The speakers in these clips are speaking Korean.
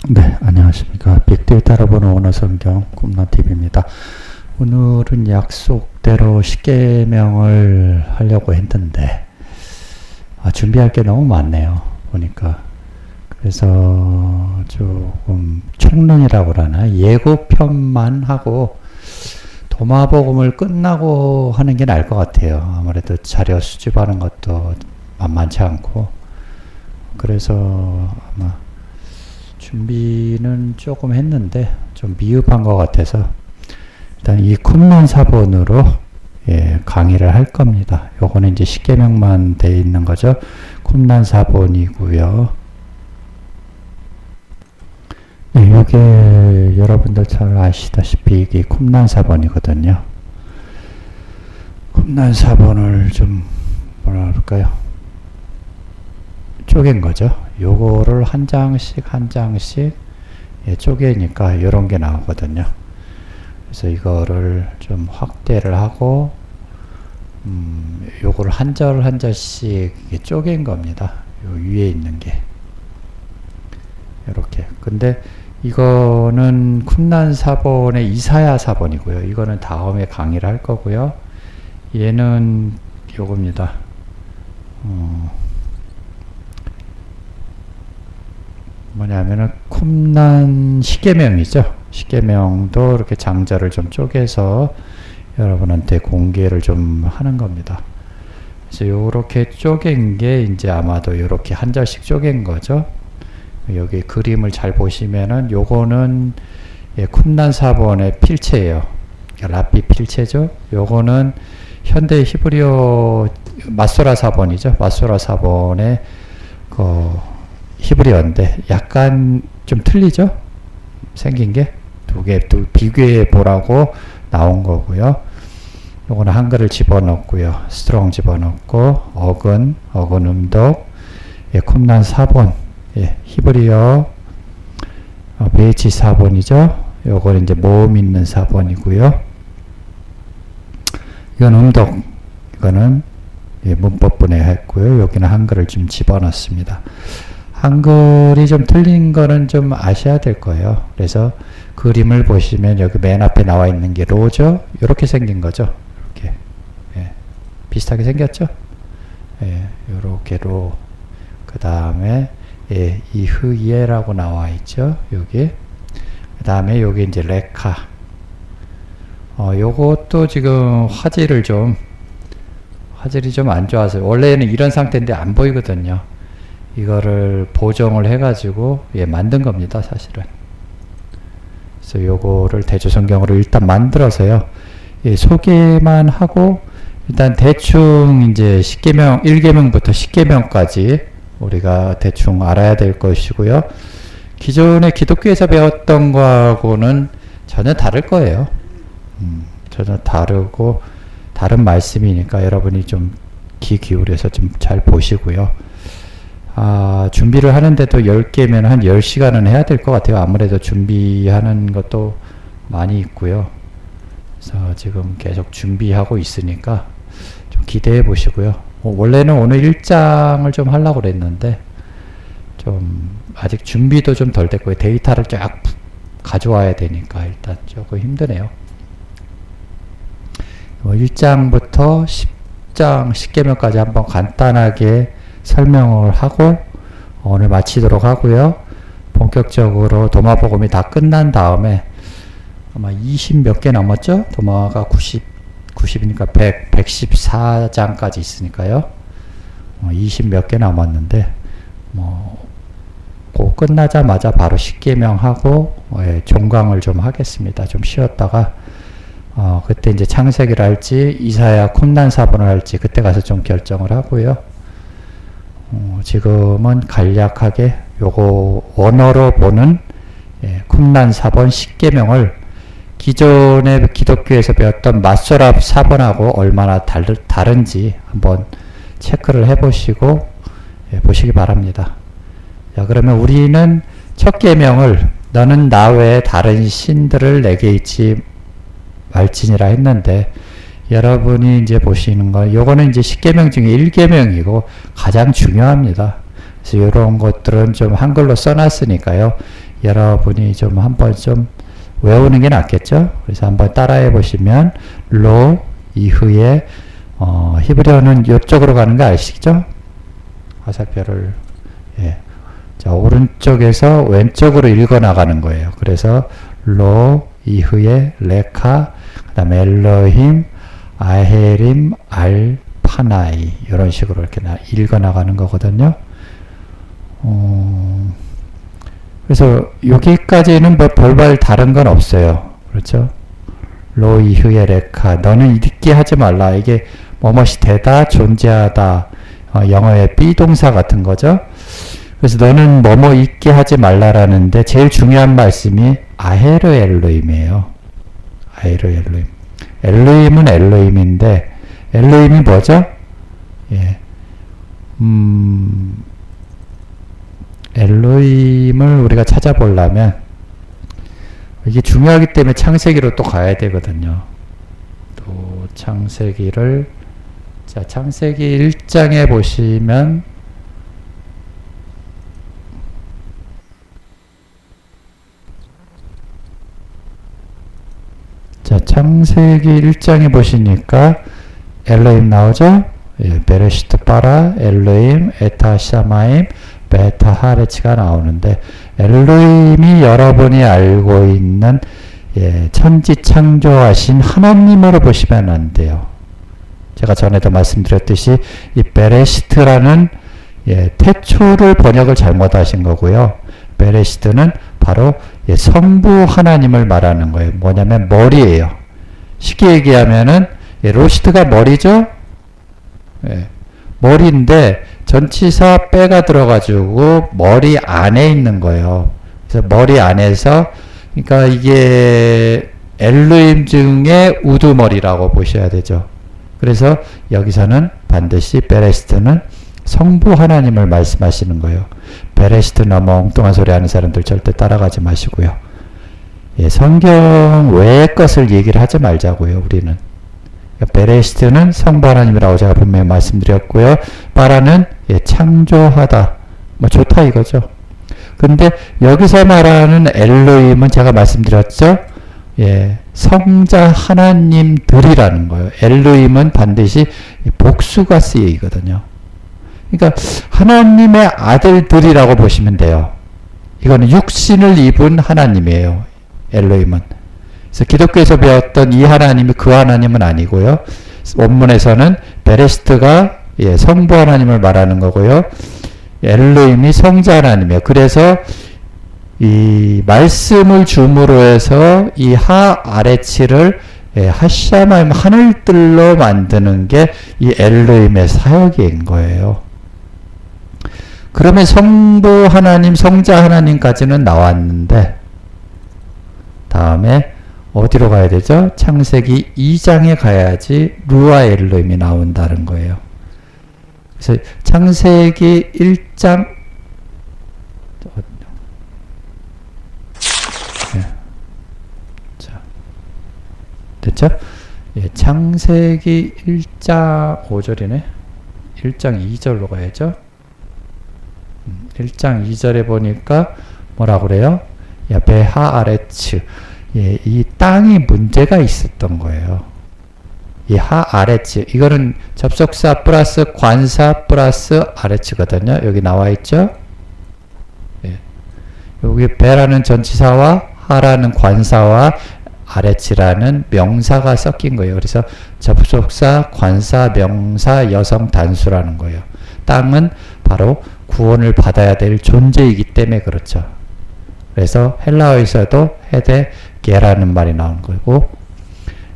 네, 안녕하십니까. 빅데이터로 보는 언어성경 꿈나TV입니다. 오늘은 약속대로 십계명을 하려고 했는데 준비할 게 너무 많네요. 보니까. 그래서 조금 총론이라고 그러나 예고편만 하고 도마복음을 끝나고 하는 게 나을 것 같아요. 아무래도 자료 수집하는 것도 만만치 않고. 그래서 아마 준비는 조금 했는데 좀 미흡한 것 같아서 일단 이 쿰란 사본으로 강의를 할 겁니다. 요거는 이제 십계명만 돼 있는 거죠. 쿰란 사본이고요. 네, 요게 여러분들 잘 아시다시피 이게 쿰란 사본이거든요. 쿰란 사본을 좀 뭐라 그럴까요? 쪼갠 거죠. 요거를 한 장씩 쪼개니까 요런 게 나오거든요. 그래서 이거를 좀 확대를 하고 요거를 한 절 한 절씩 쪼갠 겁니다. 요 위에 있는 게 요렇게. 근데 이거는 쿰란 사본의 이사야 사본이고요. 이거는 다음에 강의를 할 거고요. 얘는 요겁니다. 뭐냐면은 쿰란 십계명이죠. 십계명도 이렇게 장절을 좀 쪼개서 여러분한테 공개를 좀 하는 겁니다. 그래서 요렇게 쪼갠 게 이제 아마도 요렇게 한 절씩 쪼갠 거죠. 여기 그림을 잘 보시면은 요거는 쿰란 사본의 필체예요. 라삐 필체죠. 요거는 현대 히브리어 마소라 사본이죠. 마소라 사본의 히브리어인데 약간 좀 틀리죠? 생긴 게 두 개 또 비교해 보라고 나온 거고요. 요거는 한글을 집어넣고요. 스트롱 집어넣고 어근 음독 쿰란 사본 히브리어 베이치 사본이죠. 요거는 이제 모음 있는 사본이고요. 이건 음독, 이거는 문법분해 했고요. 여기는 한글을 좀 집어넣습니다. 한글이 좀 틀린 거는 좀 아셔야 될 거예요. 그래서 그림을 보시면 여기 맨 앞에 나와 있는 게 로죠. 이렇게 생긴 거죠. 이렇게 비슷하게 생겼죠. 이렇게 로. 그 다음에 이흐예라고 나와 있죠. 여기. 그 다음에 여기 이제 레카. 요것도 지금 화질이 좀 안 좋아서 원래는 이런 상태인데 안 보이거든요. 이거를 보정을 해가지고 만든 겁니다, 사실은. 그래서 요거를 대조성경으로 일단 만들어서요. 소개만 하고 일단 대충 이제 1계명부터 10계명까지 우리가 대충 알아야 될 것이고요. 기존에 기독교에서 배웠던 거하고는 전혀 다를 거예요. 전혀 다르고 다른 말씀이니까 여러분이 좀 귀 기울여서 좀 잘 보시고요. 준비를 하는데도 10개면 한 10시간은 해야 될 것 같아요. 아무래도 준비하는 것도 많이 있고요. 그래서 지금 계속 준비하고 있으니까 좀 기대해 보시고요. 원래는 오늘 1장을 좀 하려고 그랬는데 좀 아직 준비도 좀 덜 됐고요. 데이터를 쫙 가져와야 되니까 일단 조금 힘드네요. 1장부터 10장, 10계명까지 한번 간단하게 설명을 하고 오늘 마치도록 하고요. 본격적으로 도마복음이 다 끝난 다음에 아마 20 몇 개 남았죠? 도마가 90이니까 114장까지 있으니까요. 20 몇 개 남았는데 그 끝나자마자 바로 십계명 하고 종강을 좀 하겠습니다. 좀 쉬었다가 그때 이제 창세기를 할지 이사야 쿰란 사본을 할지 그때 가서 좀 결정을 하고요. 지금은 간략하게 요거 원어로 보는 쿰란 사본 십계명을 기존의 기독교에서 배웠던 마소라 사본하고 얼마나 다른지 한번 체크를 해보시고 보시기 바랍니다. 자, 그러면 우리는 첫 계명을 너는 나 외에 다른 신들을 내게 잊지 말지니라 했는데 여러분이 이제 보시는 거, 요거는 이제 10계명 중에 1계명이고 가장 중요합니다. 그래서 이런 것들은 좀 한글로 써놨으니까요. 여러분이 좀 한번 좀 외우는 게 낫겠죠? 그래서 한번 따라해 보시면 로 이후에 히브리어는 이쪽으로 가는 거 아시죠? 화살표를 예. 자, 오른쪽에서 왼쪽으로 읽어 나가는 거예요. 그래서 로 이후에 레카, 그다음에 엘로힘, 아헤림, 알파나이 이런 식으로 이렇게 읽어 나가는 거거든요. 그래서 여기까지는 뭐 별발 다른 건 없어요. 그렇죠? 로 이후에 레카, 너는 잊게 하지 말라. 이게 뭐뭇이 되다, 존재하다, 영어의 비동사 같은 거죠. 그래서 너는 뭐뭐 잊게 하지 말라라는데 제일 중요한 말씀이 아헤르 엘로임이에요. 아헤르 엘로임. 엘로임은 엘로임인데 엘로임이 뭐죠? 예. 엘로임을 우리가 찾아보려면 이게 중요하기 때문에 창세기로 또 가야 되거든요. 또 창세기를 자, 창세기 1장에 보시면 자, 창세기 1장에 보시니까 엘로임 나오죠? 예, 베레시트 바라, 엘로임, 에타 샤마임, 베타 하레치가 나오는데 엘로임이 여러분이 알고 있는 예, 천지 창조하신 하나님으로 보시면 안 돼요. 제가 전에도 말씀드렸듯이 이 베레시트라는 예, 태초를 번역을 잘못하신 거고요. 베레시트는 바로 예, 성부 하나님을 말하는 거예요. 뭐냐면 머리예요. 쉽게 얘기하면은 예, 로시트가 머리죠? 예, 머리인데 전치사 빼가 들어가지고 머리 안에 있는 거예요. 그래서 머리 안에서 그러니까 이게 엘로임 중에 우두머리라고 보셔야 되죠. 그래서 여기서는 반드시 베레시트는 성부 하나님을 말씀하시는 거예요. 베레시트 너무 엉뚱한 소리 하는 사람들 절대 따라가지 마시고요. 예, 성경 외의 것을 얘기를 하지 말자고요. 우리는. 베레시트는 성부 하나님이라고 제가 분명히 말씀드렸고요. 바라는 예, 창조하다. 뭐 좋다 이거죠. 근데 여기서 말하는 엘로임은 제가 말씀드렸죠. 예, 성자 하나님들이라는 거예요. 엘로임은 반드시 복수가 쓰이거든요. 그러니까 하나님의 아들들이라고 보시면 돼요. 이거는 육신을 입은 하나님이에요. 엘로임은. 그래서 기독교에서 배웠던 이 하나님이 그 하나님은 아니고요. 원문에서는 베레시트가 예, 성부 하나님을 말하는 거고요. 엘로임이 성자 하나님이에요. 그래서 이 말씀을 줌으로 해서 이 하아레치를 예, 하샤마임 하늘들로 만드는 게 이 엘로임의 사역인 거예요. 그러면 성부 하나님, 성자 하나님까지는 나왔는데 다음에 어디로 가야 되죠? 창세기 2장에 가야지 루아 엘로임이 나온다는 거예요. 그래서 창세기 1장 자, 됐죠? 예, 창세기 1장 5절이네. 1장 2절로 가야죠. 1장 2절에 보니까 뭐라고 그래요? 야, 베하아레츠. 예, 이 땅이 문제가 있었던 거예요. 이 하아레츠. 이거는 접속사 플러스 관사 플러스 아레츠거든요. 여기 나와 있죠? 예. 여기 베라는 전치사와 하라는 관사와 아레츠라는 명사가 섞인 거예요. 그래서 접속사, 관사, 명사, 여성 단수라는 거예요. 땅은 바로 구원을 받아야 될 존재이기 때문에 그렇죠. 그래서 헬라어에서도 헤데게라는 말이 나오는 거고,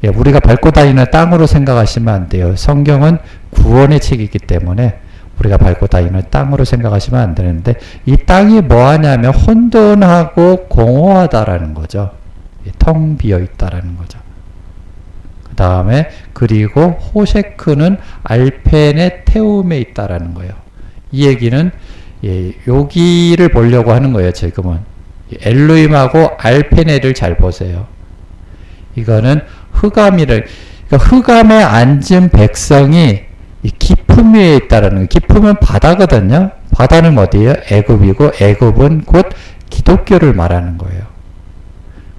예, 우리가 밟고 다니는 땅으로 생각하시면 안 돼요. 성경은 구원의 책이기 때문에 우리가 밟고 다니는 땅으로 생각하시면 안 되는데, 이 땅이 뭐 하냐면 혼돈하고 공허하다라는 거죠. 예, 텅 비어 있다라는 거죠. 그 다음에 그리고 호셰크는 알펜의 태움에 있다라는 거예요. 이 얘기는 예, 여기를 보려고 하는 거예요. 지금은 엘로임하고 알페네를 잘 보세요. 이거는 흑암이를, 그러니까 흑암에 앉은 백성이 이 깊음 위에 있다라는 거예요. 깊음은 바다거든요. 바다는 어디예요? 애굽이고 애굽은 곧 기독교를 말하는 거예요.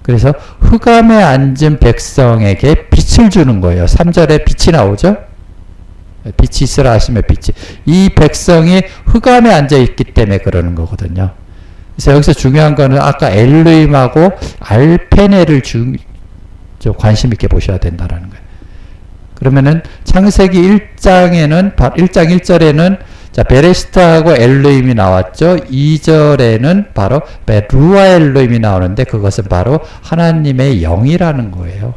그래서 흑암에 앉은 백성에게 빛을 주는 거예요. 3절에 빛이 나오죠? 빛이 있으라 하시며 빛이. 이 백성이 흑암에 앉아 있기 때문에 그러는 거거든요. 그래서 여기서 중요한 거는 아까 엘르임하고 알페네를 관심 있게 보셔야 된다는 거예요. 그러면은 창세기 1장에는 1장 1절에는 자 베레시타하고 엘르임이 나왔죠. 2절에는 바로 루아 엘르임이 나오는데 그것은 바로 하나님의 영이라는 거예요.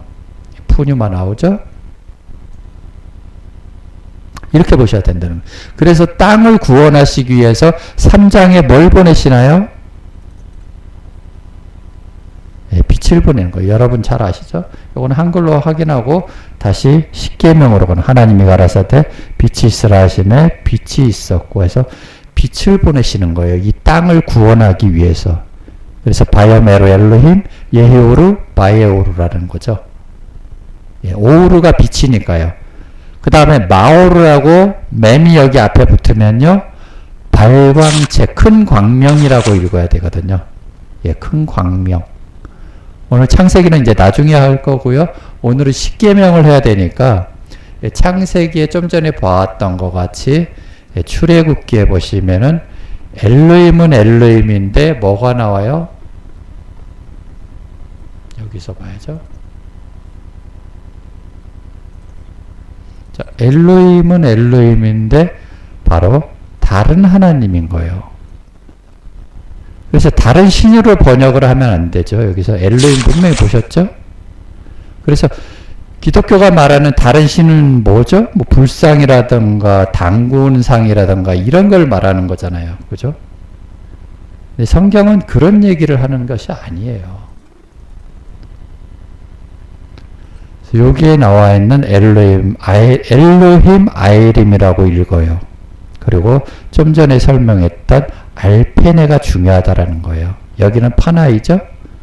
푸뉴마 나오죠. 이렇게 보셔야 된다는 거예요. 그래서 땅을 구원하시기 위해서 3장에 뭘 보내시나요? 네, 빛을 보내는 거예요. 여러분 잘 아시죠? 이거는 한글로 확인하고 다시 십계명으로 하나님이 가라사대 빛이 있으라 하시매 빛이 있었고 해서 빛을 보내시는 거예요. 이 땅을 구원하기 위해서. 그래서 바이오메로 엘로힘 예히오르 바이에오르라는 거죠. 예, 오르가 빛이니까요. 그 다음에 마오르라고 맴이 여기 앞에 붙으면요. 발광체, 큰 광명이라고 읽어야 되거든요. 예, 큰 광명. 오늘 창세기는 이제 나중에 할 거고요. 오늘은 십계명을 해야 되니까 창세기에 좀 전에 보았던 것 같이 출애굽기에 보시면은 엘로힘은 엘로힘인데 뭐가 나와요? 여기서 봐야죠. 자, 엘로힘은 엘로힘인데 바로 다른 하나님인 거예요. 그래서 다른 신으로 번역을 하면 안 되죠. 여기서 엘로힘 분명히 보셨죠? 그래서 기독교가 말하는 다른 신은 뭐죠? 뭐 불상이라든가 단군상이라든가 이런 걸 말하는 거잖아요. 그죠? 근데 성경은 그런 얘기를 하는 것이 아니에요. 여기에 나와 있는 엘로힘 아이림이라고 읽어요. 그리고 좀 전에 설명했던 알페네가 중요하다라는 거예요. 여기는 파나이죠?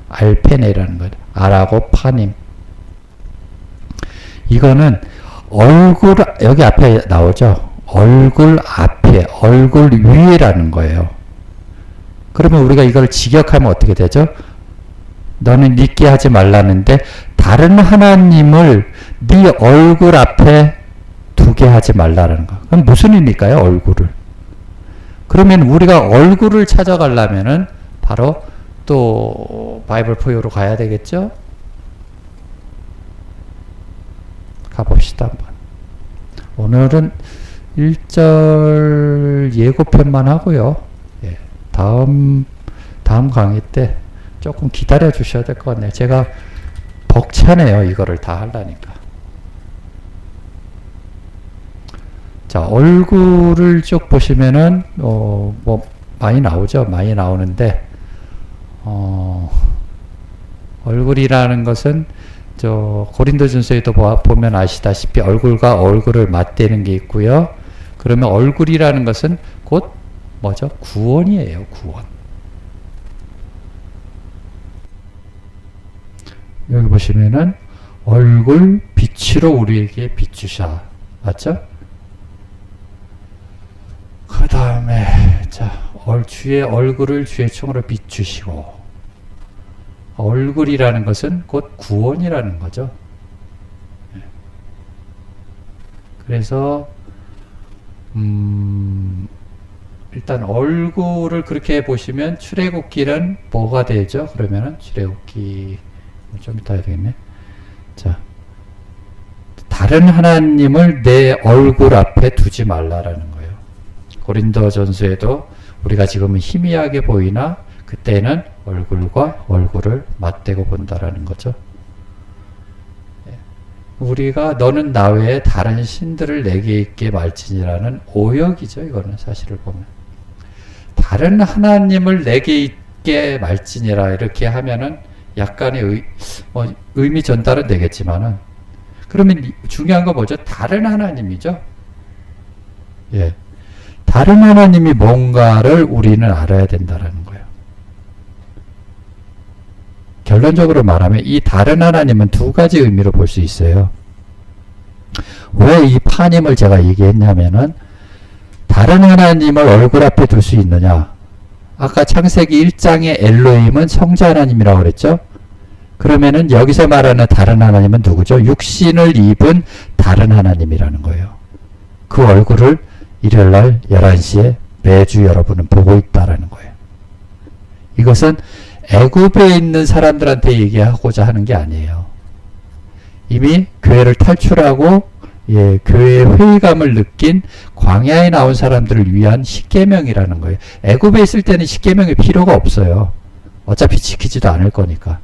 알페네라는 거예요. 아라고 파님. 이거는 얼굴, 여기 앞에 나오죠? 얼굴 앞에, 얼굴 위에라는 거예요. 그러면 우리가 이걸 직역하면 어떻게 되죠? 너는 믿게 하지 말라는데 다른 하나님을 네 얼굴 앞에 두게 하지 말라는 거. 그럼 무슨 의미일까요? 얼굴을. 그러면 우리가 얼굴을 찾아가려면은 바로 또 바이블 포유로 가야 되겠죠? 가봅시다 한번. 오늘은 1절 예고편만 하고요. 예, 다음 강의 때 조금 기다려 주셔야 될 것 같네요. 제가 벅차네요. 이거를 다 하려니까. 자, 얼굴을 쭉 보시면은 뭐 많이 나오죠. 많이 나오는데 얼굴이라는 것은 저 고린도전서에도 보면 아시다시피 얼굴과 얼굴을 맞대는 게 있고요. 그러면 얼굴이라는 것은 곧 뭐죠? 구원이에요. 구원. 여기 보시면은 얼굴 빛으로 우리에게 비추사. 맞죠? 그 다음에 자, 주의 얼굴을 주의 총으로 비추시고. 얼굴이라는 것은 곧 구원이라는 거죠. 그래서 일단 얼굴을 그렇게 보시면 출애굽기는 뭐가 되죠? 그러면은 출애굽기 좀 이따 해야 되겠네. 자, 다른 하나님을 내 얼굴 앞에 두지 말라라는 거예요. 고린도전서에도 우리가 지금은 희미하게 보이나 그때는 얼굴과 얼굴을 맞대고 본다라는 거죠. 우리가 너는 나 외에 다른 신들을 내게 있게 말지니라는 오역이죠. 이거는 사실을 보면 다른 하나님을 내게 있게 말지니라 이렇게 하면은 약간의 의미 전달은 되겠지만은 그러면 중요한 거 뭐죠? 다른 하나님이죠. 예, 다른 하나님이 뭔가를 우리는 알아야 된다라는 거예요. 결론적으로 말하면 이 다른 하나님은 두 가지 의미로 볼 수 있어요. 왜 이 파님을 제가 얘기했냐면은 다른 하나님을 얼굴 앞에 둘 수 있느냐? 아까 창세기 1장의 엘로힘은 성자 하나님이라고 그랬죠? 그러면은 여기서 말하는 다른 하나님은 누구죠? 육신을 입은 다른 하나님이라는 거예요. 그 얼굴을 일요일날 11시에 매주 여러분은 보고 있다라는 거예요. 이것은 애굽에 있는 사람들한테 얘기하고자 하는 게 아니에요. 이미 교회를 탈출하고 교회의 회의감을 느낀 광야에 나온 사람들을 위한 십계명이라는 거예요. 애굽에 있을 때는 십계명이 필요가 없어요. 어차피 지키지도 않을 거니까.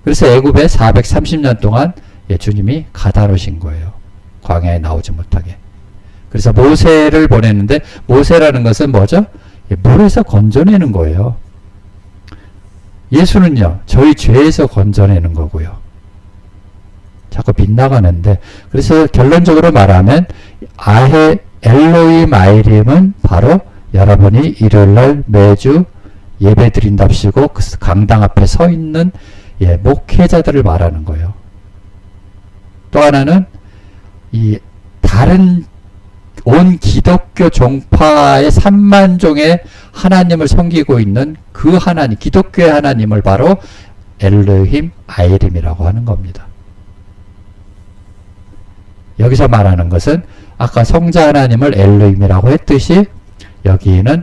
그래서 애굽에 430년 동안 주님이 가다 놓으신 거예요. 광야에 나오지 못하게. 그래서 모세를 보냈는데 모세라는 것은 뭐죠? 물에서 건져내는 거예요. 예수는요, 저희 죄에서 건져내는 거고요. 자꾸 빗나가는데, 그래서 결론적으로 말하면 아헤 엘로힘 아이림은 바로 여러분이 일요일날 매주 예배 드린답시고 그 강당 앞에 서 있는 목회자들을 말하는 거예요. 또 하나는 이 다른 온 기독교 종파의 3만 종의 하나님을 섬기고 있는 그 하나님, 기독교의 하나님을 바로 엘로힘 아이림이라고 하는 겁니다. 여기서 말하는 것은 아까 성자 하나님을 엘로힘이라고 했듯이 여기는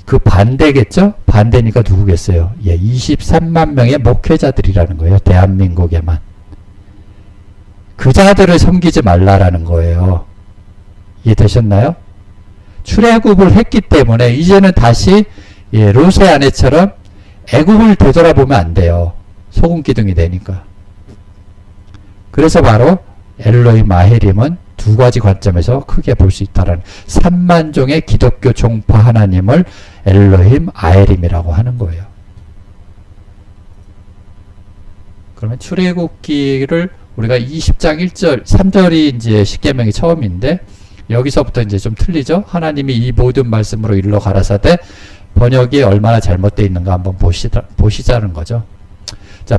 그 반대겠죠? 반대니까 누구겠어요? 23만 명의 목회자들이라는 거예요. 대한민국에만. 그 자들을 섬기지 말라라는 거예요. 이해되셨나요? 출애굽을 했기 때문에 이제는 다시 롯의 아내처럼 애굽을 되돌아보면 안 돼요. 소금 기둥이 되니까. 그래서 바로 엘로힘 아헤림은 두 가지 관점에서 크게 볼 수 있다라는 3만 종의 기독교 종파 하나님을 엘로힘 아헤림이라고 하는 거예요. 그러면 출애굽기를 우리가 20장 1절, 3절이 이제 십계명이 처음인데 여기서부터 이제 좀 틀리죠? 하나님이 이 모든 말씀으로 일러 가라사대 번역이 얼마나 잘못되어 있는가 한번 보시자는 거죠. 자,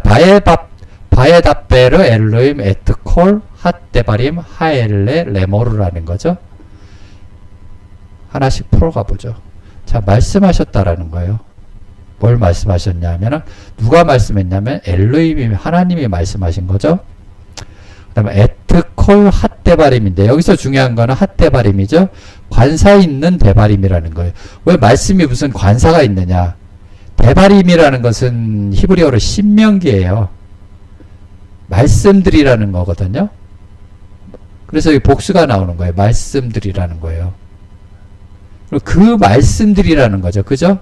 바에다베르 엘로임 에트콜 핫데바림 하엘레 레모르라는 거죠. 하나씩 풀어가 보죠. 자, 말씀하셨다라는 거예요. 뭘 말씀하셨냐면은 누가 말씀했냐면 엘로힘이 하나님이 말씀하신 거죠. 그 다음에 에트콜 핫데바림인데 여기서 중요한 거는 핫데바림이죠. 관사 있는 데바림이라는 거예요. 왜 말씀이 무슨 관사가 있느냐. 데바림이라는 것은 히브리어로 신명기예요. 말씀들이라는 거거든요. 그래서 이 복수가 나오는 거예요. 말씀들이라는 거예요. 그 말씀들이라는 거죠. 그죠?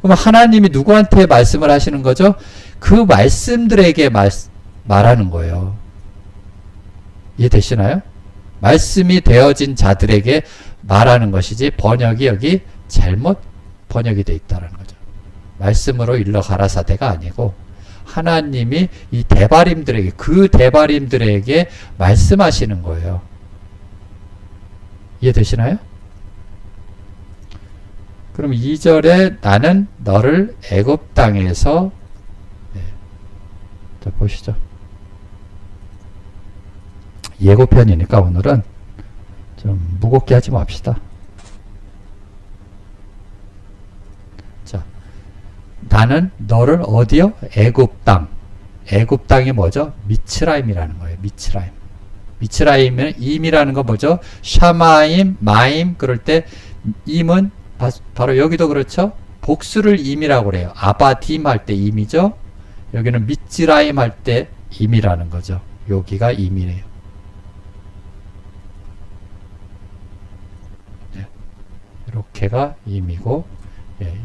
그럼 하나님이 누구한테 말씀을 하시는 거죠? 그 말씀들에게 말하는 거예요. 이해되시나요? 말씀이 되어진 자들에게 말하는 것이지 번역이 여기 잘못 번역이 되어 있다는 거죠. 말씀으로 일러 가라사대가 아니고 하나님이 이 대바림들에게 그 대바림들에게 말씀하시는 거예요. 이해되시나요? 그럼 2절에 나는 너를 애굽 땅에서 자 보시죠. 예고편이니까 오늘은 좀 무겁게 하지 맙시다. 자, 나는 너를 어디요? 애굽 땅. 애굽 땅이 뭐죠? 미츠라임이라는 거예요. 미츠라임. 미츠라임은 임이라는 거 뭐죠? 샤마임, 마임 그럴 때 임은 바로 여기도 그렇죠? 복수를 임이라고 그래요. 아바딤 할 때 임이죠? 여기는 미츠라임 할 때 임이라는 거죠. 여기가 임이래요. 이렇게가 임이고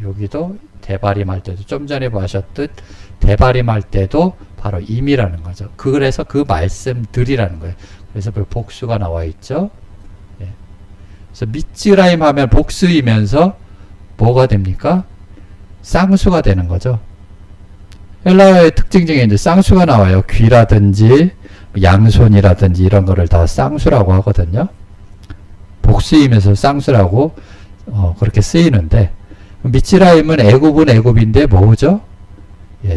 여기도 대바림 할 때도 좀 전에 보셨듯 대바림 할 때도 바로 임이라는 거죠. 그래서 그 말씀들이라는 거예요. 그래서 그 복수가 나와 있죠. 그래서 미츠라임 하면 복수이면서 뭐가 됩니까? 쌍수가 되는 거죠. 헬라어의 특징 중에 이제 쌍수가 나와요. 귀라든지 양손이라든지 이런 거를 다 쌍수라고 하거든요. 복수이면서 쌍수라고 그렇게 쓰이는데 미츠라임은 애굽은 애굽인데 뭐죠?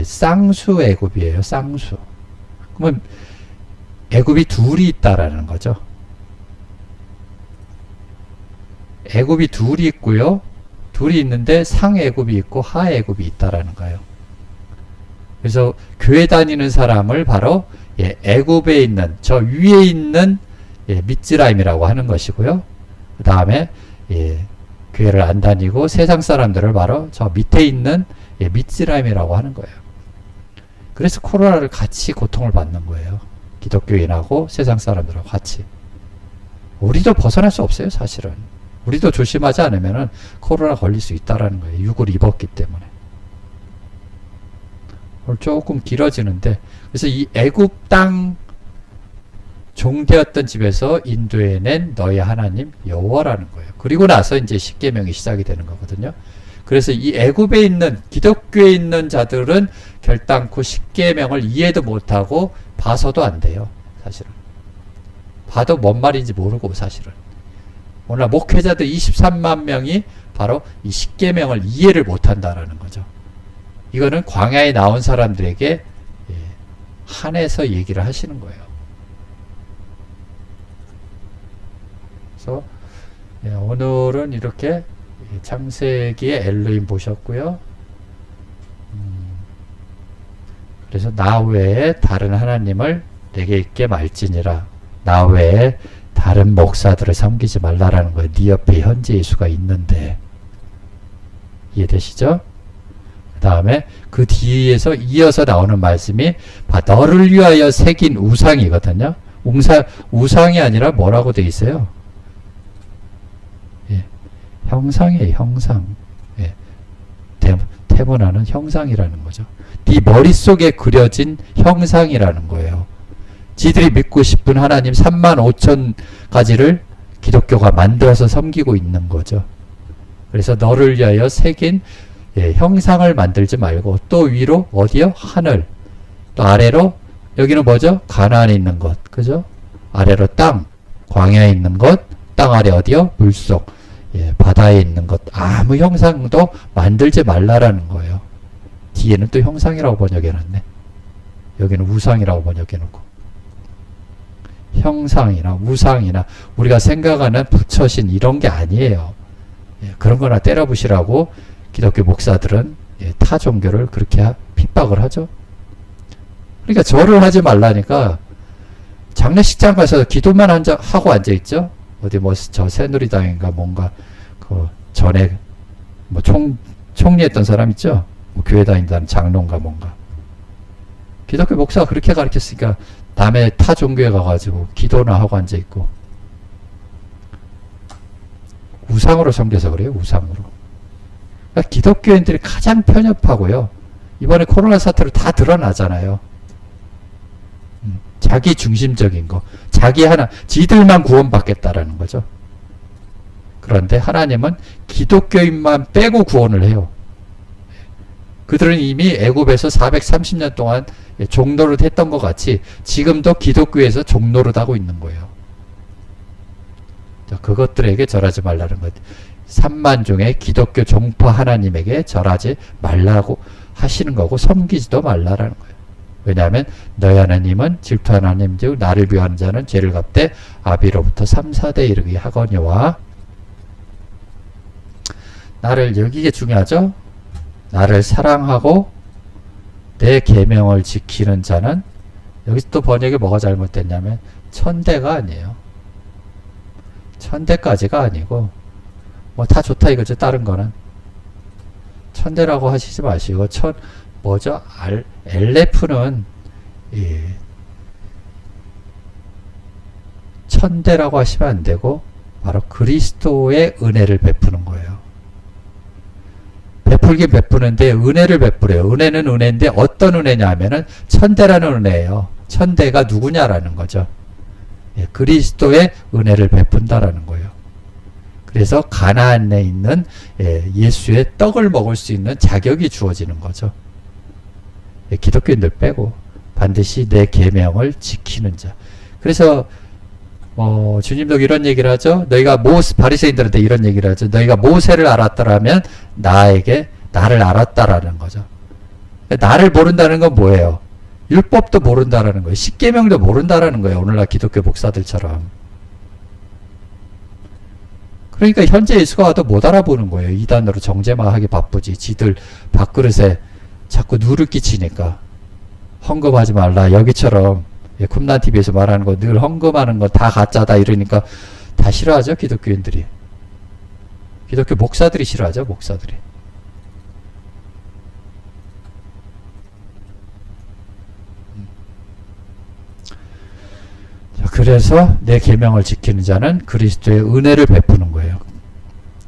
쌍수 애굽이에요. 쌍수. 그러면 애굽이 둘이 있다라는 거죠. 애굽이 둘이 있고요. 둘이 있는데 상애굽이 있고 하애굽이 있다라는 거예요. 그래서 교회 다니는 사람을 바로 애굽에 있는 저 위에 있는 미즈라임이라고 하는 것이고요. 그 다음에 교회를 안 다니고 세상 사람들을 바로 저 밑에 있는 미즈라임이라고 하는 거예요. 그래서 코로나를 같이 고통을 받는 거예요. 기독교인하고 세상 사람들하고 같이. 우리도 벗어날 수 없어요, 사실은. 우리도 조심하지 않으면 코로나 걸릴 수 있다라는 거예요. 육을 입었기 때문에. 오늘 조금 길어지는데, 그래서 이 애굽 땅 종되었던 집에서 인도해낸 너희 하나님 여호와라는 거예요. 그리고 나서 이제 십계명이 시작이 되는 거거든요. 그래서 이 애굽에 있는 기독교에 있는 자들은 결단코 십계명을 이해도 못하고 봐서도 안 돼요. 사실은. 봐도 뭔 말인지 모르고 사실은. 오늘 목회자들 23만 명이 바로 이 십계명을 이해를 못한다라는 거죠. 이거는 광야에 나온 사람들에게 한해서 얘기를 하시는 거예요. 그래서 오늘은 이렇게 창세기의 엘로힘 보셨고요. 그래서 나 외에 다른 하나님을 내게 있게 말지니라. 나 외에 다른 목사들을 섬기지 말라라는 거예요. 네 옆에 현재 예수가 있는데. 이해되시죠? 그 다음에 그 뒤에서 이어서 나오는 말씀이 너를 위하여 새긴 우상이거든요. 우상이 아니라 뭐라고 돼 있어요? 형상이에요. 형상. 태문화는 형상이라는 거죠. 네 머릿속에 그려진 형상이라는 거예요. 지들이 믿고 싶은 하나님 3만 5천 가지를 기독교가 만들어서 섬기고 있는 거죠. 그래서 너를 위하여 새긴 형상을 만들지 말고 또 위로 어디요? 하늘. 또 아래로 여기는 뭐죠? 가나안에 있는 것. 그죠? 아래로 땅. 광야에 있는 것. 땅 아래 어디요? 물속. 바다에 있는 것. 아무 형상도 만들지 말라라는 거예요. 뒤에는 또 형상이라고 번역해놨네. 여기는 우상이라고 번역해놓고. 형상이나 우상이나 우리가 생각하는 부처신 이런 게 아니에요. 그런 거나 때려부시라고 기독교 목사들은 타 종교를 그렇게 핍박을 하죠. 그러니까 절을 하지 말라니까 장례식장 가서 기도만 하고 앉아있죠. 어디 뭐 저 새누리당인가 뭔가 그 전에 뭐 총리했던 사람 있죠. 뭐 교회 다닌다는 장로인가 뭔가. 기독교 목사가 그렇게 가르쳤으니까 남의 타 종교에 가가지고 기도나 하고 앉아있고. 우상으로 섬겨서 그래요. 우상으로. 그러니까 기독교인들이 가장 편협하고요. 이번에 코로나 사태로 다 드러나잖아요. 자기 중심적인 거. 자기 하나, 지들만 구원받겠다라는 거죠. 그런데 하나님은 기독교인만 빼고 구원을 해요. 그들은 이미 애굽에서 430년 동안 종노릇 했던 것 같이 지금도 기독교에서 종노릇 하고 있는 거예요. 그것들에게 절하지 말라는 것. 3만 종의 기독교 종파 하나님에게 절하지 말라고 하시는 거고 섬기지도 말라라는 거예요. 왜냐하면 너희 하나님은 질투 하나님 즉 나를 비하는 자는 죄를 갚되 아비로부터 3, 4대 이르게 하거니와. 나를 여기게 중요하죠. 나를 사랑하고 내 계명을 지키는 자는, 여기서 또 번역이 뭐가 잘못됐냐면 천대가 아니에요. 천대까지가 아니고 뭐 다 좋다 이거죠. 다른 거는 천대라고 하시지 마시고 뭐죠? 엘레프는 천대라고 하시면 안 되고 바로 그리스도의 은혜를 베푸는 거예요. 베풀긴 베푸는데 은혜를 베풀어요. 은혜는 은혜인데 어떤 은혜냐 하면은 천대라는 은혜예요. 천대가 누구냐라는 거죠. 그리스도의 은혜를 베푼다라는 거예요. 그래서 가나안에 있는 예수의 떡을 먹을 수 있는 자격이 주어지는 거죠. 기독교인들 빼고 반드시 내 계명을 지키는 자. 그래서 주님도 이런 얘기를 하죠. 너희가 바리새인들한테 이런 얘기를 하죠. 너희가 모세를 알았더라면 나를 알았다라는 거죠. 나를 모른다는 건 뭐예요? 율법도 모른다라는 거예요. 십계명도 모른다라는 거예요. 오늘날 기독교 목사들처럼. 그러니까 현재 예수가 와도 못 알아보는 거예요. 이단으로 정죄만 하기 바쁘지. 지들 밥그릇에 자꾸 누를 끼치니까. 헌금하지 말라. 여기처럼 쿰란TV에서 말하는 거 늘 헌금하는 거 다 가짜다 이러니까 다 싫어하죠. 기독교인들이. 기독교 목사들이 싫어하죠. 목사들이. 그래서 내 계명을 지키는 자는 그리스도의 은혜를 베푸는 거예요.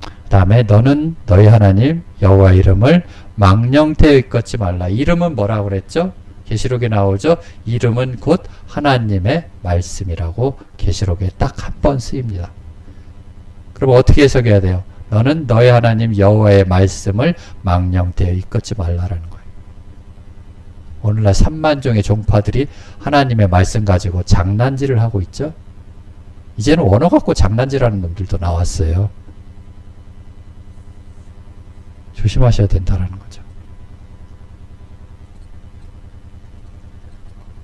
그 다음에 너는 너희 하나님 여호와 이름을 망령되어 일컫지 말라. 이름은 뭐라고 그랬죠? 계시록에 나오죠. 이름은 곧 하나님의 말씀이라고 계시록에 딱 한 번 쓰입니다. 그럼 어떻게 해석해야 돼요? 너는 너희 하나님 여호와의 말씀을 망령되어 일컫지 말라라는 거예요. 오늘날 3만 종의 종파들이 하나님의 말씀 가지고 장난질을 하고 있죠. 이제는 원어 갖고 장난질하는 놈들도 나왔어요. 조심하셔야 된다는 거죠.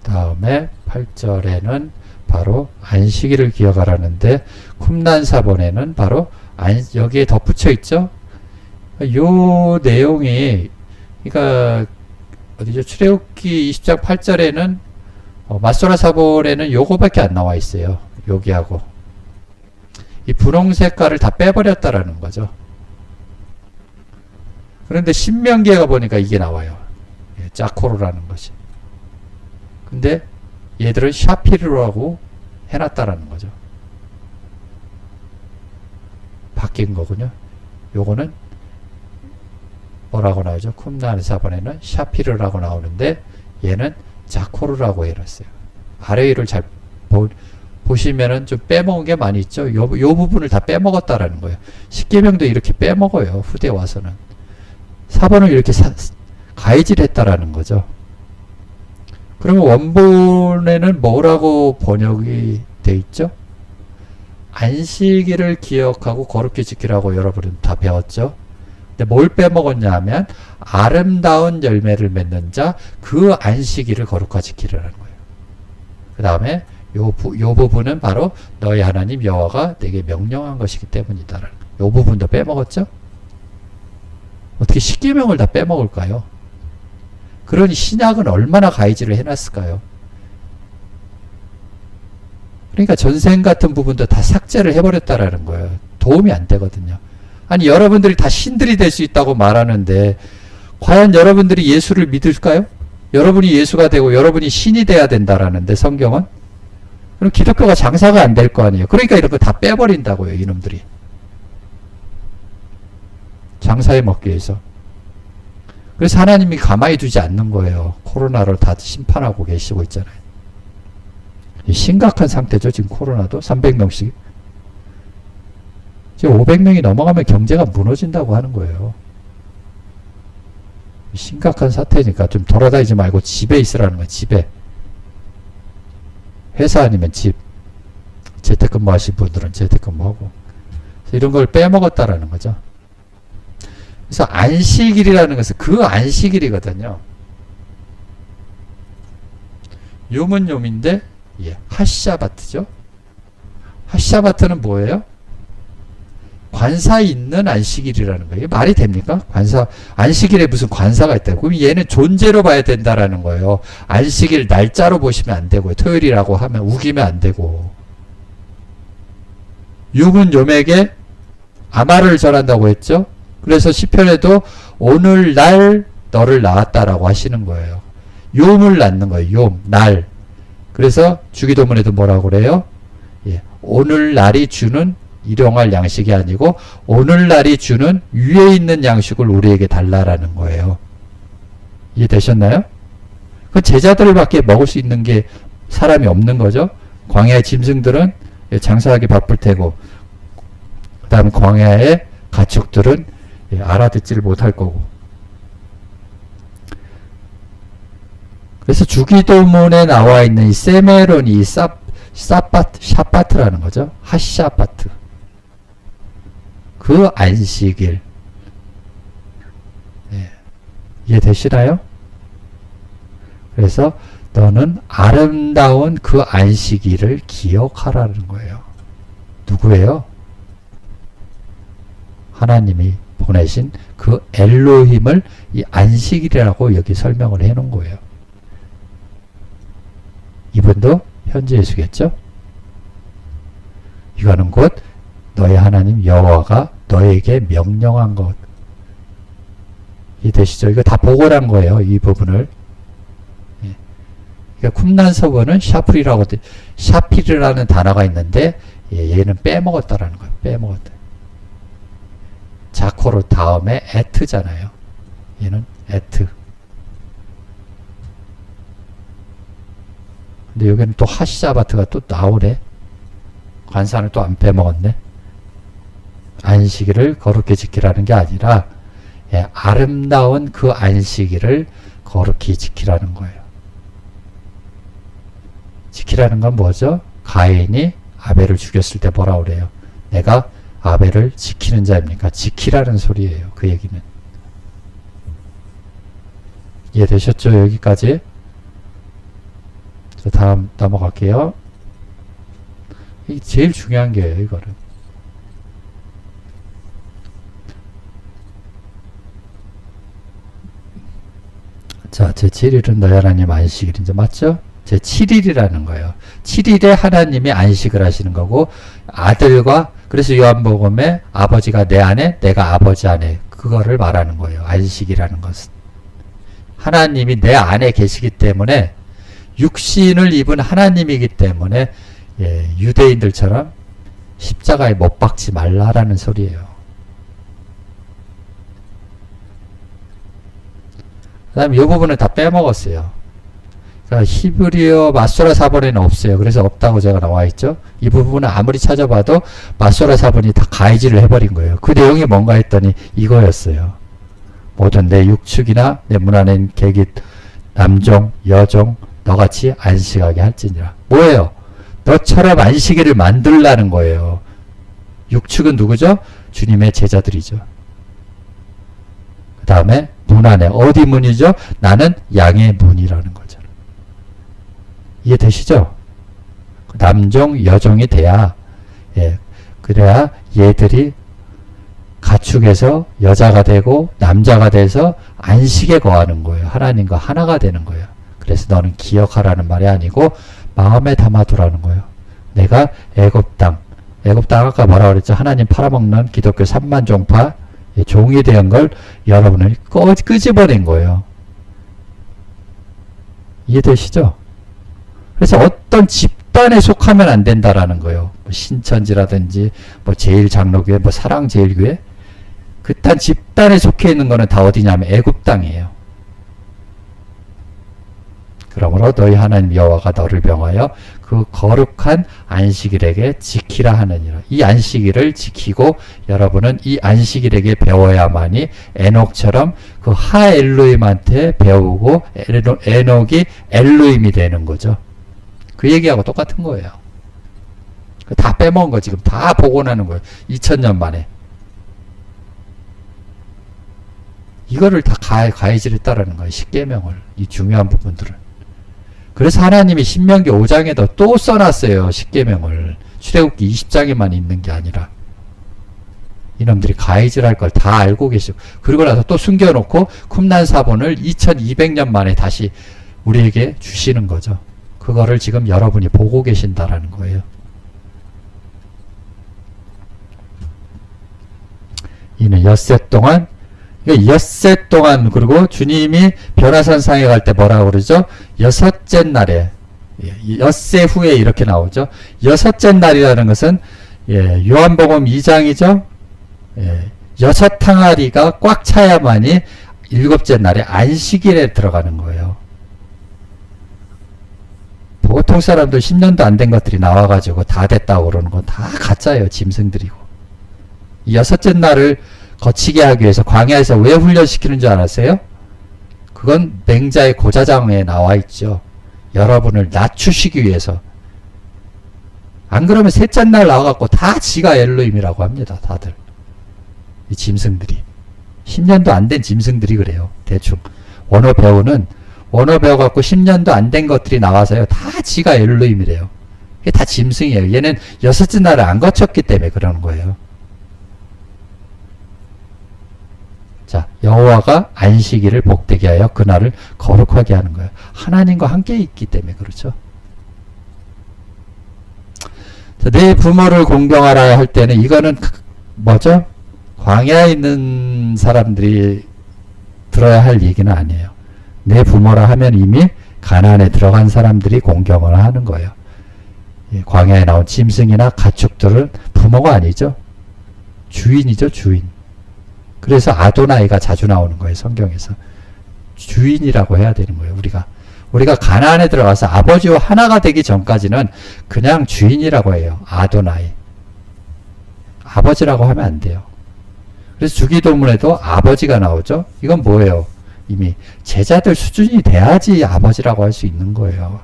다음에 8절에는 바로 안식일을 기억하라는데 쿰란사본에는 바로 여기에 덧붙여 있죠. 요 내용이 그러니까 어디죠? 출애굽기 20장 8절에는 마소라 사본에는 요거밖에 안 나와 있어요. 여기하고 이 분홍 색깔을 다 빼버렸다라는 거죠. 그런데 신명기에 가보니까 이게 나와요. 짜코르라는 것이. 근데 얘들은 샤피르라고 해놨다라는 거죠. 바뀐 거군요. 요거는 뭐라고 나오죠? 쿰란사본에는 샤피르라고 나오는데 얘는 자코르라고 해놨어요. 아래 위를 잘 보시면은 좀 빼먹은 게 많이 있죠. 요 부분을 다 빼먹었다라는 거예요. 십계명도 이렇게 빼먹어요. 후대 와서는. 사본을 이렇게 가이질했다라는 거죠. 그러면 원본에는 뭐라고 번역이 돼 있죠? 안식일을 기억하고 거룩히 지키라고 여러분은 다 배웠죠? 근데 뭘 빼먹었냐 하면 아름다운 열매를 맺는 자 그 안식일을 거룩하 지키라는 거예요. 그 다음에 요 부분은 바로 너희 하나님 여호와가 내게 명령한 것이기 때문이다. 요 부분도 빼먹었죠? 어떻게 십계명을 다 빼먹을까요? 그러니 신약은 얼마나 가이질을 해놨을까요? 그러니까 전생 같은 부분도 다 삭제를 해버렸다라는 거예요. 도움이 안 되거든요. 아니 여러분들이 다 신들이 될 수 있다고 말하는데 과연 여러분들이 예수를 믿을까요? 여러분이 예수가 되고 여러분이 신이 돼야 된다라는데 성경은? 그럼 기독교가 장사가 안 될 거 아니에요. 그러니까 이런 거 다 빼버린다고요. 이놈들이. 장사해 먹기 위해서. 그래서 하나님이 가만히 두지 않는 거예요. 코로나로 다 심판하고 계시고 있잖아요. 심각한 상태죠. 지금 코로나도 300명씩. 지금 500명이 넘어가면 경제가 무너진다고 하는 거예요. 심각한 사태니까 좀 돌아다니지 말고 집에 있으라는 거예요. 집에. 회사 아니면 집. 재택근무 하신 분들은 재택근무하고. 이런 걸 빼먹었다라는 거죠. 그래서 안식일이라는 것은 그 안식일이거든요. 요문 요민데 핫샤바트죠. 핫샤바트는 뭐예요? 관사 있는 안식일이라는 거예요. 말이 됩니까? 안식일에 무슨 관사가 있다. 그럼 얘는 존재로 봐야 된다라는 거예요. 안식일 날짜로 보시면 안 되고요. 토요일이라고 하면 우기면 안 되고. 요문 요맥에 아마를 전한다고 했죠. 그래서 시편에도 오늘날 너를 낳았다라고 하시는 거예요. 욤을 낳는 거예요. 욤, 날. 그래서 주기도문에도 뭐라고 그래요? 오늘날이 주는 일용할 양식이 아니고 오늘날이 주는 위에 있는 양식을 우리에게 달라라는 거예요. 이해되셨나요? 그 제자들밖에 먹을 수 있는 게 사람이 없는 거죠. 광야의 짐승들은 장사하기 바쁠 테고 그 다음 광야의 가축들은 알아듣지를 못할 거고. 그래서 주기도문에 나와 있는 이 세메론이 샤바트라는 거죠. 핫샤바트. 그 안식일. 이해되시나요? 그래서 너는 아름다운 그 안식일을 기억하라는 거예요. 누구예요? 하나님이 보내신 그 엘로힘을 이 안식일이라고 여기 설명을 해 놓은 거예요. 이분도 현재 예수겠죠? 이거는 곧 너의 하나님 여호와가 너에게 명령한 것. 이해되시죠? 이거 다 보고란 거예요. 이 부분을. 예. 그러니까 쿰란서버는 샤프리라고, 샤피르라는 단어가 있는데, 예, 얘는 빼먹었다라는 거예요. 빼먹었다. 자코로 다음에 에트잖아요. 얘는 에트. 근데 여기는 또 하시자바트가 또 나오네. 관산을 또 안 빼먹었네. 안식일을 거룩히 지키라는 게 아니라, 예, 아름다운 그 안식일을 거룩히 지키라는 거예요. 지키라는 건 뭐죠? 가인이 아벨을 죽였을 때 뭐라 그래요? 내가 아벨을 지키는 자입니까? 지키라는 소리예요. 그 얘기는. 이해되셨죠? 여기까지. 자, 다음 넘어갈게요. 이게 제일 중요한 게예요. 이거는. 자, 제7일은 너희 하나님 안식일인데 맞죠? 제7일이라는 거예요. 7일에 하나님이 안식을 하시는 거고 아들과 그래서 요한복음에 아버지가 내 안에 내가 아버지 안에 그거를 말하는 거예요. 안식이라는 것은. 하나님이 내 안에 계시기 때문에 육신을 입은 하나님이기 때문에 예, 유대인들처럼 십자가에 못 박지 말라라는 소리예요. 그 다음에 이 부분은 다 빼먹었어요. 그러니까 히브리어 마소라 사본에는 없어요. 그래서 없다고 제가 나와있죠. 이 부분은 아무리 찾아봐도 마소라 사본이 다 가이지를 해버린 거예요. 그 내용이 뭔가 했더니 이거였어요. 모든 내 육축이나 내 문 안에 계깃 남종 여종 너같이 안식하게 할지니라. 뭐예요? 너처럼 안식일을 만들라는 거예요. 육축은 누구죠? 주님의 제자들이죠. 그 다음에 문 안에 어디 문이죠? 나는 양의 문이라는 거잖아. 이해되시죠? 남종 여종이 돼야 예, 그래야 얘들이 가축에서 여자가 되고 남자가 돼서 안식에 거하는 거예요. 하나님과 하나가 되는 거예요. 그래서 너는 기억하라는 말이 아니고 마음에 담아두라는 거예요. 내가 애굽 땅 아까 뭐라 그랬죠? 하나님 팔아먹는 기독교 3만 종파 종이 된 걸 여러분을 끄집어낸 거예요. 이해되시죠? 그래서 어떤 집단에 속하면 안 된다라는 거예요. 뭐 신천지라든지 뭐 제일장로교회 뭐 사랑제일교회 그딴 집단에 속해 있는 거는 다 어디냐면 애굽 땅이에요. 그러므로 너희 하나님 여호와가 너를 명하여 그 거룩한 안식일에게 지키라 하느니라. 이 안식일을 지키고 여러분은 이 안식일에게 배워야만이 에녹처럼 그 하엘로임한테 배우고 에녹이 엘로임이 되는 거죠. 그 얘기하고 똑같은 거예요. 다 빼먹은 거 지금 다 복원하는 거예요. 2000년 만에. 이거를 다 가해질에 따르는 거예요. 십계명을. 이 중요한 부분들을. 그래서 하나님이 신명기 5장에도 또 써놨어요. 십계명을. 출애굽기 20장에만 있는 게 아니라. 이놈들이 가해질할 걸 다 알고 계시고 그리고 나서 또 숨겨놓고 쿰란사본을 2200년 만에 다시 우리에게 주시는 거죠. 그거를 지금 여러분이 보고 계신다라는 거예요. 이는 엿새 동안 엿새 동안 그리고 주님이 변화산상에 갈 때 뭐라고 그러죠? 여섯째 날에 엿새 후에 이렇게 나오죠. 여섯째 날이라는 것은 요한복음 2장이죠. 여섯 항아리가 꽉 차야만이 일곱째 날에 안식일에 들어가는 거예요. 보통 사람들 10년도 안 된 것들이 나와가지고 다 됐다고 그러는 건 다 가짜예요. 짐승들이고. 이 여섯째 날을 거치게 하기 위해서 광야에서 왜 훈련시키는 줄 알았어요? 그건 맹자의 고자장에 나와 있죠. 여러분을 낮추시기 위해서. 안 그러면 셋째 날 나와갖고 다 지가 엘로임이라고 합니다. 다들. 이 짐승들이. 10년도 안 된 짐승들이 그래요. 대충. 원어 배워갖고 10년도 안 된 것들이 나와서요. 다 지가 엘로임이래요. 이게 다 짐승이에요. 얘는 여섯째 날을 안 거쳤기 때문에 그러는 거예요. 여호와가 안식일을 복되게 하여 그날을 거룩하게 하는 거예요. 하나님과 함께 있기 때문에 그렇죠. 내 부모를 공경하라 할 때는 이거는 뭐죠? 광야에 있는 사람들이 들어야 할 얘기는 아니에요. 내 부모라 하면 이미 가나안에 들어간 사람들이 공경을 하는 거예요. 광야에 나온 짐승이나 가축들은 부모가 아니죠. 주인이죠, 주인. 그래서 아도나이가 자주 나오는 거예요, 성경에서. 주인이라고 해야 되는 거예요, 우리가 가나안에 들어가서 아버지와 하나가 되기 전까지는 그냥 주인이라고 해요. 아도나이. 아버지라고 하면 안 돼요. 그래서 주기도문에도 아버지가 나오죠. 이건 뭐예요? 이미 제자들 수준이 돼야지 아버지라고 할 수 있는 거예요.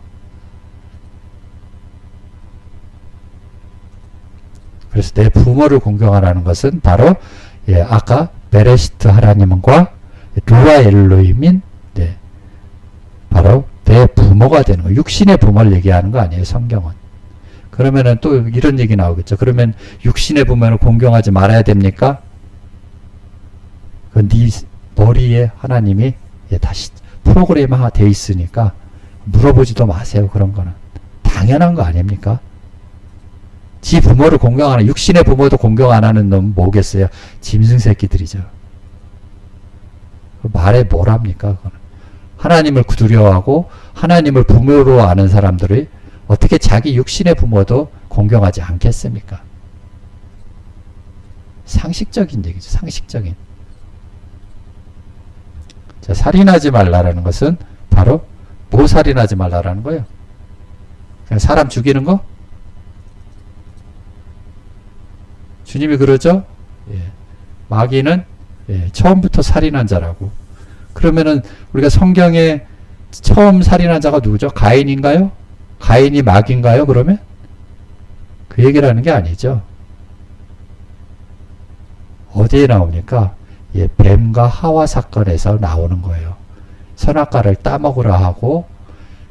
그래서 내 부모를 공경하라는 것은 바로 아까 베레시트 하나님과 루아 엘로힘인 바로 내 부모가 되는 거예요. 육신의 부모를 얘기하는 거 아니에요, 성경은. 그러면은 또 이런 얘기 나오겠죠. 그러면 육신의 부모를 공경하지 말아야 됩니까? 그 네 머리에 하나님이 다시 프로그램화 돼 있으니까 물어보지도 마세요. 그런 거는 당연한 거 아닙니까? 지 부모를 공경 하는, 육신의 부모도 공경 안 하는 놈은 뭐겠어요? 짐승 새끼들이죠. 말에 뭘 합니까? 그거는. 하나님을 두려워하고 하나님을 부모로 아는 사람들이 어떻게 자기 육신의 부모도 공경하지 않겠습니까? 상식적인 얘기죠. 상식적인. 자, 살인하지 말라라는 것은 바로 뭐 살인하지 말라라는 거예요? 그냥 사람 죽이는 거? 주님이 그러죠? 마귀는 처음부터 살인한 자라고. 그러면은 우리가 성경에 처음 살인한 자가 누구죠? 가인인가요? 가인이 마귀인가요? 그러면? 그 얘기를 하는 게 아니죠. 어디에 나오니까 뱀과 하와 사건에서 나오는 거예요. 선악과를 따먹으라 하고,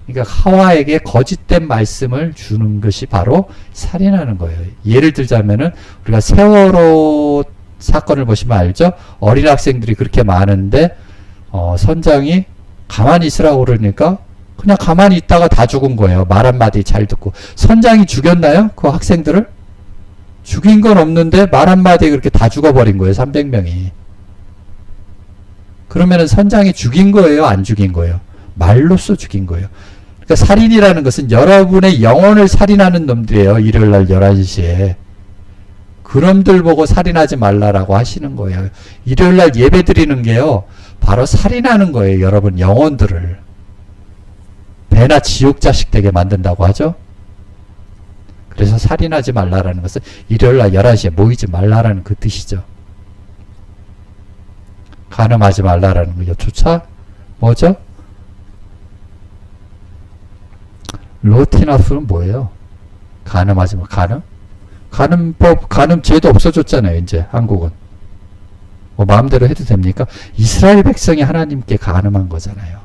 그러니까 하와에게 거짓된 말씀을 주는 것이 바로 살인하는 거예요. 예를 들자면은 우리가 세월호 사건을 보시면 알죠? 어린 학생들이 그렇게 많은데 선장이 가만히 있으라고 그러니까 그냥 가만히 있다가 다 죽은 거예요. 말 한마디 잘 듣고. 선장이 죽였나요? 그 학생들을? 죽인 건 없는데 말 한마디에 그렇게 다 죽어버린 거예요. 300명이. 그러면은 선장이 죽인 거예요? 안 죽인 거예요? 말로써 죽인 거예요. 그러니까 살인이라는 것은 여러분의 영혼을 살인하는 놈들이에요. 일요일날 11시에. 그놈들 보고 살인하지 말라라고 하시는 거예요. 일요일날 예배 드리는 게요. 바로 살인하는 거예요. 여러분 영혼들을. 배나 지옥 자식 되게 만든다고 하죠. 그래서 살인하지 말라라는 것은 일요일날 11시에 모이지 말라라는 그 뜻이죠. 간음하지 말라라는 거죠. 조차 뭐죠? 로티나프는 뭐예요? 간음하지 마. 간음법, 간음죄도 없어졌잖아요. 이제 한국은. 뭐 마음대로 해도 됩니까? 이스라엘 백성이 하나님께 간음한 거잖아요.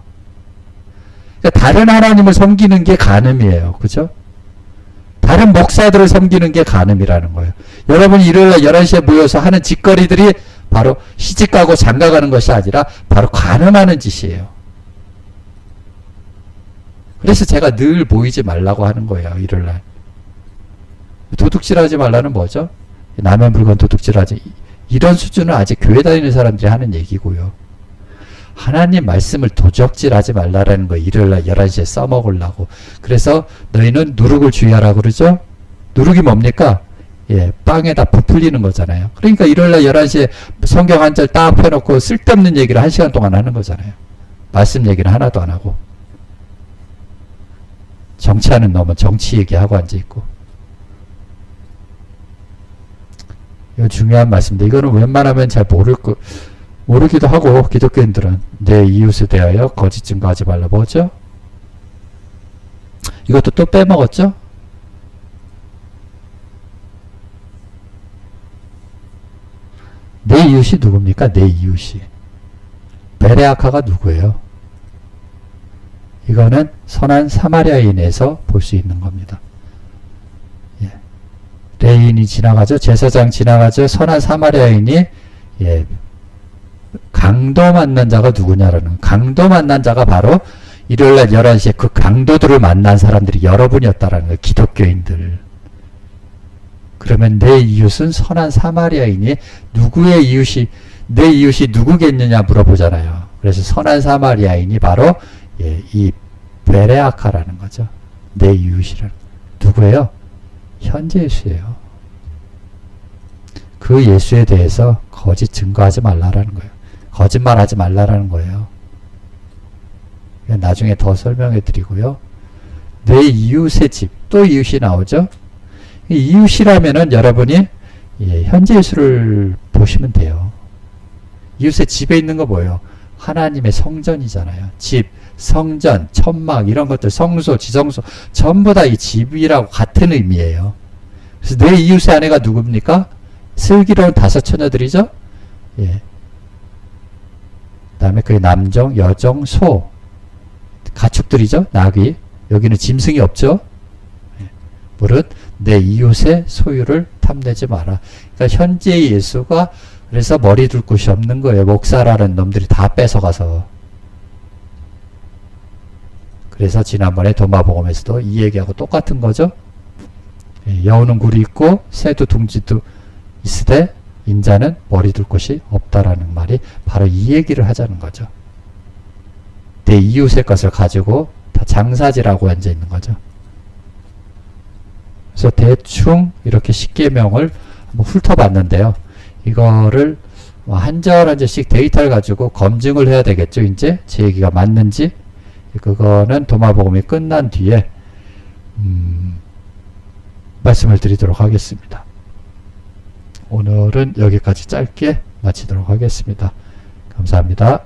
그러니까 다른 하나님을 섬기는 게 간음이에요. 그죠? 다른 목사들을 섬기는 게 간음이라는 거예요. 여러분이 일요일날 11시에 모여서 하는 짓거리들이 바로 시집가고 장가가는 것이 아니라 바로 간음하는 짓이에요. 그래서 제가 늘 모이지 말라고 하는 거예요. 일요일날. 도둑질하지 말라는 뭐죠? 남의 물건 도둑질하지. 이런 수준은 아직 교회 다니는 사람들이 하는 얘기고요. 하나님 말씀을 도적질하지 말라라는 거 일요일날 11시에 써먹으려고. 그래서 너희는 누룩을 주의하라 그러죠? 누룩이 뭡니까? 빵에다 부풀리는 거잖아요. 그러니까 일요일날 11시에 성경 한 절 딱 펴놓고 쓸데없는 얘기를 1시간 동안 하는 거잖아요. 말씀 얘기는 하나도 안 하고. 정치하는 놈은 정치 얘기하고 앉아있고. 이거 중요한 말씀인데, 이거는 웬만하면 잘 모르기도 하고, 기독교인들은. 내 이웃에 대하여 거짓 증거하지 말라. 뭐죠? 이것도 또 빼먹었죠? 내 이웃이 누굽니까? 내 이웃이. 베레아카가 누구예요? 이거는 선한 사마리아인에서 볼 수 있는 겁니다. 레인이 지나가죠. 제사장 지나가죠. 선한 사마리아인이 강도 만난 자가 누구냐라는, 강도 만난 자가 바로 일요일날 11시에 그 강도들을 만난 사람들이 여러분이었다라는 거예요. 기독교인들. 그러면 내 이웃은 선한 사마리아인이, 누구의 이웃이, 내 이웃이 누구겠느냐 물어보잖아요. 그래서 선한 사마리아인이 바로 이 베레아카라는 거죠. 내 이웃이라는. 누구예요? 현재 예수예요. 그 예수에 대해서 거짓 증거하지 말라라는 거예요. 거짓말하지 말라라는 거예요. 나중에 더 설명해 드리고요. 내 이웃의 집, 또 이웃이 나오죠. 이웃이라면은 여러분이 현재 예수를 보시면 돼요. 이웃의 집에 있는 거 뭐예요? 하나님의 성전이잖아요. 집, 성전, 천막 이런 것들, 성소, 지성소 전부 다 이 집이라고 같은 의미예요. 그래서 내 이웃의 아내가 누굽니까? 슬기로운 5 처녀들이죠. 예. 그다음에 그 남정, 여정, 소, 가축들이죠. 나귀. 여기는 짐승이 없죠. 예. 무릇 내 이웃의 소유를 탐내지 마라. 그러니까 현재의 예수가 그래서 머리 둘 곳이 없는 거예요. 목사라는 놈들이 다 뺏어가서. 그래서 지난번에 도마복음에서도 이 얘기하고 똑같은 거죠. 예, 여우는 굴이 있고 새도 둥지도 있으되 인자는 머리 둘 곳이 없다라는 말이 바로 이 얘기를 하자는 거죠. 내 이웃의 것을 가지고 다 장사지라고 앉아 있는 거죠. 그래서 대충 이렇게 10계명을 한번 훑어봤는데요. 이거를 한 절 한 절씩 데이터를 가지고 검증을 해야 되겠죠. 이제 제 얘기가 맞는지. 그거는 도마복음이 끝난 뒤에 말씀을 드리도록 하겠습니다. 오늘은 여기까지 짧게 마치도록 하겠습니다. 감사합니다.